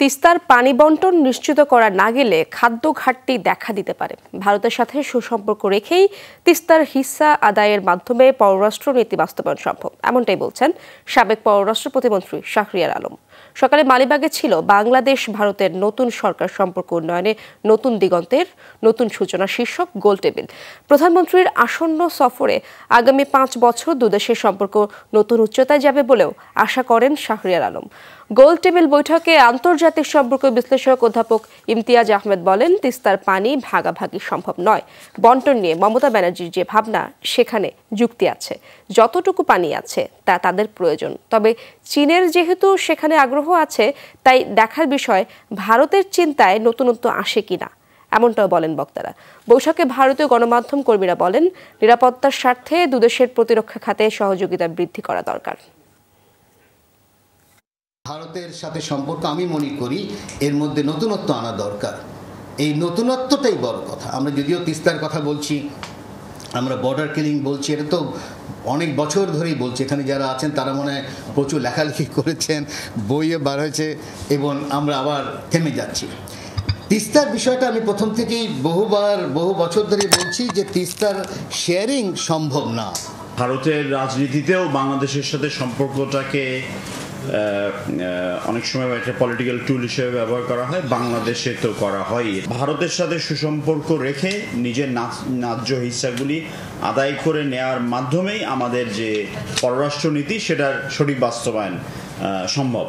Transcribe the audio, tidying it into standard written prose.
তিস্তার পানি বণ্টন নিশ্চিত করা না গেলে খাদ্য ঘাটতি দেখা দিতে পারে। ভারতের সাথে সুসম্পর্ক রেখেই তিস্তার হিস্সা আদায়ের মাধ্যমে পররাষ্ট্র নীতি বাস্তবায়ন সম্ভব, এমনটাই বলছেন সাবেক পররাষ্ট্র প্রতিমন্ত্রী শাহরিয়ার আলম। সকালে মালিবাগে ছিল বাংলাদেশ ভারতের নতুন সরকার সম্পর্ক উন্নয়নে নতুন দিগন্তের নতুন সূচনা শীর্ষক গোল টেবিল। প্রধানমন্ত্রীর আসন্ন সফরে আগামী 5 বছর দুদেশের সম্পর্ক নতুন উচ্চতায় যাবে বলেও আশা করেন শাহরিয়ার আলম। গোল টেবিল বৈঠকে আন্তর্জাতিক সম্পর্ক বিশ্লেষক অধ্যাপক ইমতিয়াজ আহমেদ বলেন, তিস্তার পানি ভাগাভাগি সম্ভব নয়। বণ্টন নিয়ে মমতা ব্যানার্জির যে ভাবনা, সেখানে যুক্তি আছে। যতটুকু পানি আছে তা তাদের প্রয়োজন, তবে চীনের যেহেতু সেখানে আগ্রহ আছে, তাই দেখার বিষয় ভারতের চিন্তায় নতুনত্ব আসে কিনা, এমনটাও বলেন বক্তারা। বৈঠকে ভারতীয় গণমাধ্যম কর্মীরা বলেন, নিরাপত্তার স্বার্থে দুদেশের প্রতিরক্ষা খাতে সহযোগিতা বৃদ্ধি করা দরকার। ভারতের সাথে সম্পর্ক আমি মনে করি এর মধ্যে নতুনত্ব আনা দরকার। এই নতুনত্বটাই বড় কথা। আমরা যদিও তিস্তার কথা বলছি, আমরা বর্ডার কিলিং বলছি, এটা তো অনেক বছর ধরেই বলছি। এখানে যারা আছেন তারা মনে হয় প্রচুর লেখালেখি করেছেন, বইয়ে বার হয়েছে, এবং আমরা আবার থেমে যাচ্ছি। তিস্তার বিষয়টা আমি প্রথম থেকেই বহু বছর ধরে বলছি যে তিস্তার শেয়ারিং সম্ভব না। ভারতের রাজনীতিতেও বাংলাদেশের সাথে সম্পর্কটাকে অনেক সময় একটা পলিটিক্যাল টুল হিসেবে ব্যবহার করা হয়, বাংলাদেশে তো করা হয়। ভারতের সাথে সুসম্পর্ক রেখে নিজের ন্যায্য হিস্সাগুলি আদায় করে নেওয়ার মাধ্যমেই আমাদের যে পররাষ্ট্রনীতি সেটার সঠিক বাস্তবায়ন সম্ভব।